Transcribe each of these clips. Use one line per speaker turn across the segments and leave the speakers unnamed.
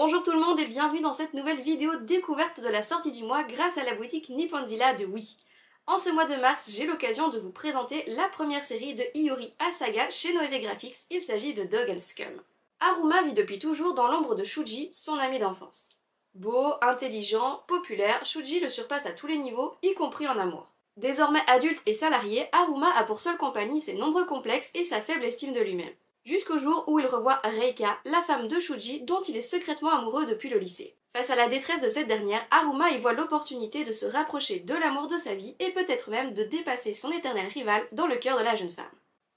Bonjour tout le monde et bienvenue dans cette nouvelle vidéo découverte de la sortie du mois grâce à la boutique Nipponzilla de Wii. En ce mois de mars, j'ai l'occasion de vous présenter la première série de Iori Asaga chez Noévé Graphics, il s'agit de Dog and Scum. Haruma vit depuis toujours dans l'ombre de Shuji, son ami d'enfance. Beau, intelligent, populaire, Shuji le surpasse à tous les niveaux, y compris en amour. Désormais adulte et salarié, Haruma a pour seule compagnie ses nombreux complexes et sa faible estime de lui-même. Jusqu'au jour où il revoit Reika, la femme de Shuji, dont il est secrètement amoureux depuis le lycée. Face à la détresse de cette dernière, Haruma y voit l'opportunité de se rapprocher de l'amour de sa vie et peut-être même de dépasser son éternel rival dans le cœur de la jeune femme.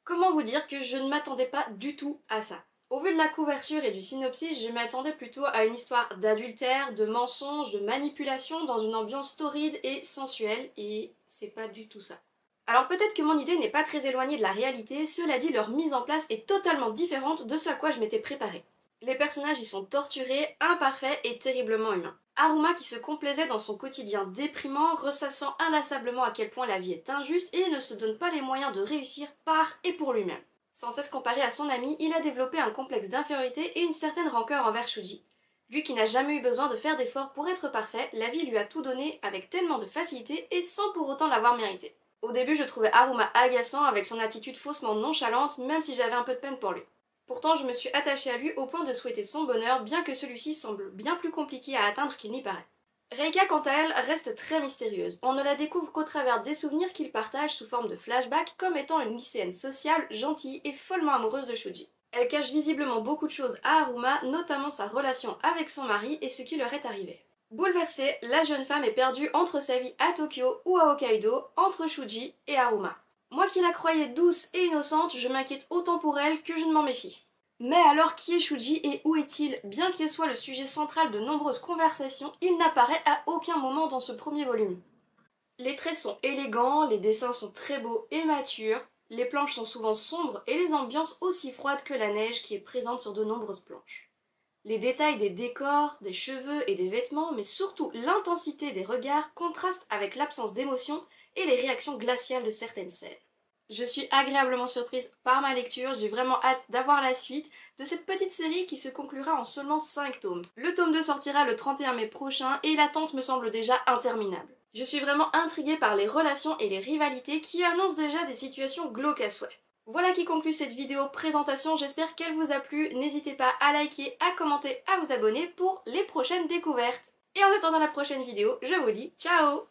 Comment vous dire que je ne m'attendais pas du tout à ça? Au vu de la couverture et du synopsis, je m'attendais plutôt à une histoire d'adultère, de mensonge, de manipulation dans une ambiance torride et sensuelle, et c'est pas du tout ça. Alors peut-être que mon idée n'est pas très éloignée de la réalité, cela dit leur mise en place est totalement différente de ce à quoi je m'étais préparée. Les personnages y sont torturés, imparfaits et terriblement humains. Haruma qui se complaisait dans son quotidien déprimant, ressassant inlassablement à quel point la vie est injuste et ne se donne pas les moyens de réussir par et pour lui-même. Sans cesse comparé à son ami, il a développé un complexe d'infériorité et une certaine rancœur envers Shuji. Lui qui n'a jamais eu besoin de faire d'efforts pour être parfait, la vie lui a tout donné avec tellement de facilité et sans pour autant l'avoir mérité. Au début, je trouvais Haruma agaçant avec son attitude faussement nonchalante, même si j'avais un peu de peine pour lui. Pourtant, je me suis attachée à lui au point de souhaiter son bonheur, bien que celui-ci semble bien plus compliqué à atteindre qu'il n'y paraît. Reika, quant à elle, reste très mystérieuse. On ne la découvre qu'au travers des souvenirs qu'il partage sous forme de flashback comme étant une lycéenne sociale, gentille et follement amoureuse de Shuji. Elle cache visiblement beaucoup de choses à Haruma, notamment sa relation avec son mari et ce qui leur est arrivé. Bouleversée, la jeune femme est perdue entre sa vie à Tokyo ou à Hokkaido, entre Shuji et Haruma. Moi qui la croyais douce et innocente, je m'inquiète autant pour elle que je ne m'en méfie. Mais alors qui est Shuji et où est-il? Bien qu'il soit le sujet central de nombreuses conversations, il n'apparaît à aucun moment dans ce premier volume. Les traits sont élégants, les dessins sont très beaux et matures, les planches sont souvent sombres et les ambiances aussi froides que la neige qui est présente sur de nombreuses planches. Les détails des décors, des cheveux et des vêtements, mais surtout l'intensité des regards contrastent avec l'absence d'émotion et les réactions glaciales de certaines scènes. Je suis agréablement surprise par ma lecture, j'ai vraiment hâte d'avoir la suite de cette petite série qui se conclura en seulement 5 tomes. Le tome 2 sortira le 31 mai prochain et l'attente me semble déjà interminable. Je suis vraiment intriguée par les relations et les rivalités qui annoncent déjà des situations glauques à souhait. Voilà qui conclut cette vidéo présentation, j'espère qu'elle vous a plu, n'hésitez pas à liker, à commenter, à vous abonner pour les prochaines découvertes. Et en attendant la prochaine vidéo, je vous dis ciao!